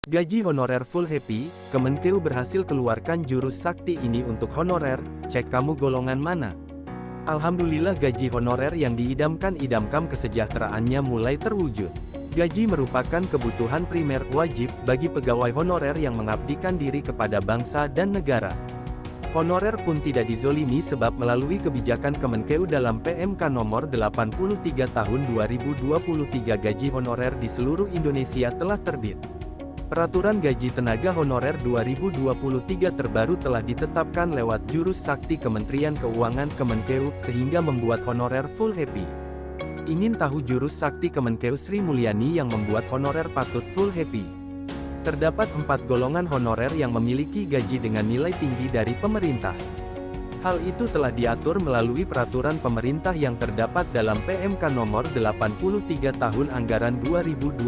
Gaji honorer full happy, Kemenkeu berhasil keluarkan jurus sakti ini untuk honorer, cek kamu golongan mana. Alhamdulillah gaji honorer yang diidamkan kesejahteraannya mulai terwujud. Gaji merupakan kebutuhan primer wajib bagi pegawai honorer yang mengabdikan diri kepada bangsa dan negara. Honorer pun tidak dizolimi sebab melalui kebijakan Kemenkeu dalam PMK nomor 83 tahun 2023 gaji honorer di seluruh Indonesia telah terbit. Peraturan gaji tenaga honorer 2023 terbaru telah ditetapkan lewat jurus sakti Kementerian Keuangan Kemenkeu, sehingga membuat honorer full happy. Ingin tahu jurus sakti Kemenkeu Sri Mulyani yang membuat honorer patut full happy? Terdapat 4 golongan honorer yang memiliki gaji dengan nilai tinggi dari pemerintah. Hal itu telah diatur melalui peraturan pemerintah yang terdapat dalam PMK nomor 83 tahun anggaran 2023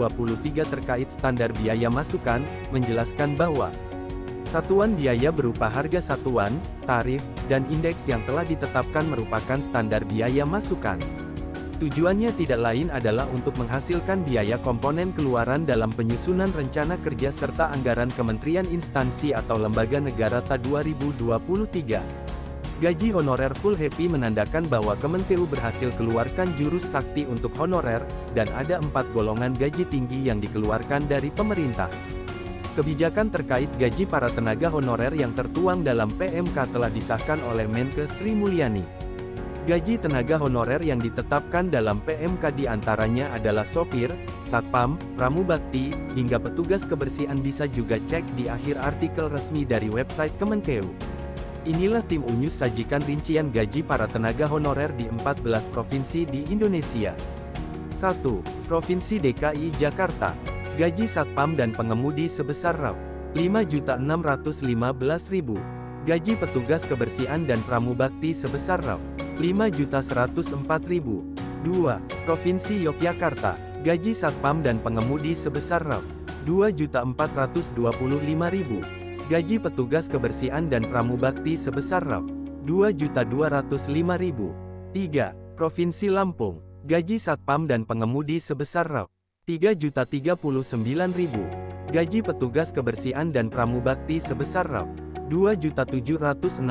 terkait standar biaya masukan, menjelaskan bahwa satuan biaya berupa harga satuan, tarif, dan indeks yang telah ditetapkan merupakan standar biaya masukan. Tujuannya tidak lain adalah untuk menghasilkan biaya komponen keluaran dalam penyusunan rencana kerja serta anggaran kementerian, instansi atau lembaga negara tahun 2023. Gaji honorer full happy menandakan bahwa Kemenkeu berhasil keluarkan jurus sakti untuk honorer, dan ada 4 golongan gaji tinggi yang dikeluarkan dari pemerintah. Kebijakan terkait gaji para tenaga honorer yang tertuang dalam PMK telah disahkan oleh Menkes Sri Mulyani. Gaji tenaga honorer yang ditetapkan dalam PMK diantaranya adalah sopir, satpam, pramubakti, hingga petugas kebersihan. Bisa juga cek di akhir artikel resmi dari website Kemenkeu. Inilah tim Unyus sajikan rincian gaji para tenaga honorer di 14 provinsi di Indonesia. 1. Provinsi DKI Jakarta. Gaji satpam dan pengemudi sebesar Rp5.615.000. Gaji petugas kebersihan dan pramubakti sebesar Rp5.104.000. 2. Provinsi Yogyakarta. Gaji satpam dan pengemudi sebesar Rp2.425.000. Gaji petugas kebersihan dan pramubakti sebesar Rp2.205.000. 3. Provinsi Lampung. Gaji satpam dan pengemudi sebesar Rp3.039.000. Gaji petugas kebersihan dan pramubakti sebesar Rp2.764.000.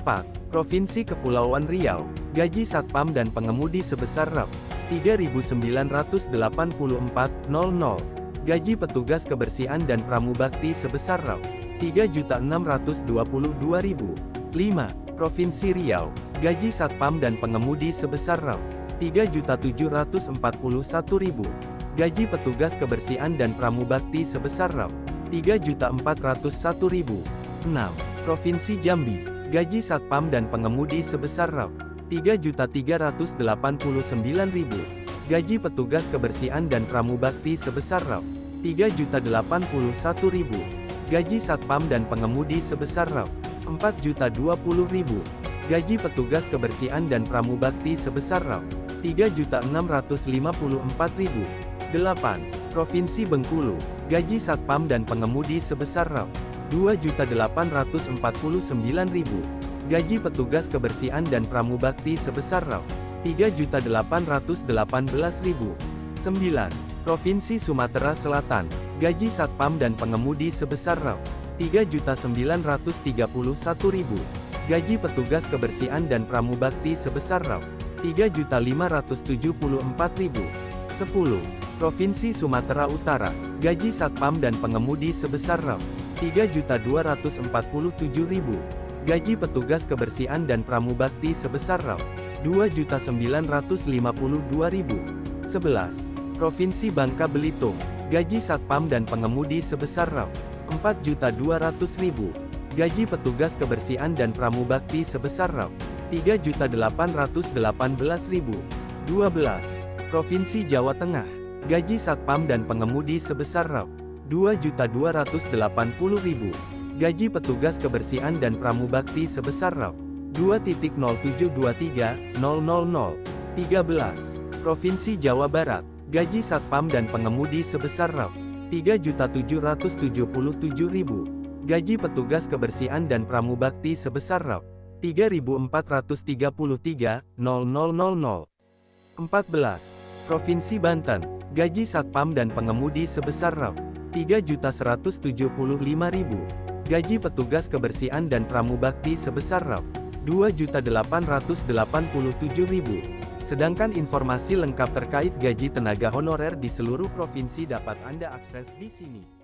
4. Provinsi Kepulauan Riau. Gaji satpam dan pengemudi sebesar Rp3.984.00. Gaji petugas kebersihan dan pramubakti sebesar Rp3.622.000. 5. Provinsi Riau. Gaji satpam dan pengemudi sebesar Rp3.741.000. Gaji petugas kebersihan dan pramubakti sebesar Rp3.401.000. 6. Provinsi Jambi. Gaji satpam dan pengemudi sebesar Rp3.389.000. Gaji petugas kebersihan dan pramubakti sebesar Rp3.081.000. Gaji satpam dan pengemudi sebesar Rp4.020.000. Gaji petugas kebersihan dan pramubakti sebesar Rp3.654.000. 8. Provinsi Bengkulu. Gaji satpam dan pengemudi sebesar Rp2.849.000. Gaji petugas kebersihan dan pramubakti sebesar Rp3.818.000. 9. Provinsi Sumatera Selatan. Gaji satpam dan pengemudi sebesar Rp3.931.000. Gaji petugas kebersihan dan pramubakti sebesar Rp3.574.000. 10. Provinsi Sumatera Utara. Gaji satpam dan pengemudi sebesar Rp3.247.000. Gaji petugas kebersihan dan pramubakti sebesar Rp2.952.000. 11. Provinsi Bangka Belitung. Gaji satpam dan pengemudi sebesar Rp4.200.000. Gaji petugas kebersihan dan pramubakti sebesar Rp3.818.000. 12. Provinsi Jawa Tengah. Gaji satpam dan pengemudi sebesar Rp2.280.000. Gaji petugas kebersihan dan pramubakti sebesar Rp2.0723000. 13. Provinsi Jawa Barat. Gaji satpam dan pengemudi sebesar Rp3.777.000. Gaji petugas kebersihan dan pramubakti sebesar Rp3.433.000. 14. Provinsi Banten. Gaji satpam dan pengemudi sebesar Rp3.175.000. Gaji petugas kebersihan dan pramubakti sebesar Rp2.887.000. Sedangkan informasi lengkap terkait gaji tenaga honorer di seluruh provinsi dapat Anda akses di sini.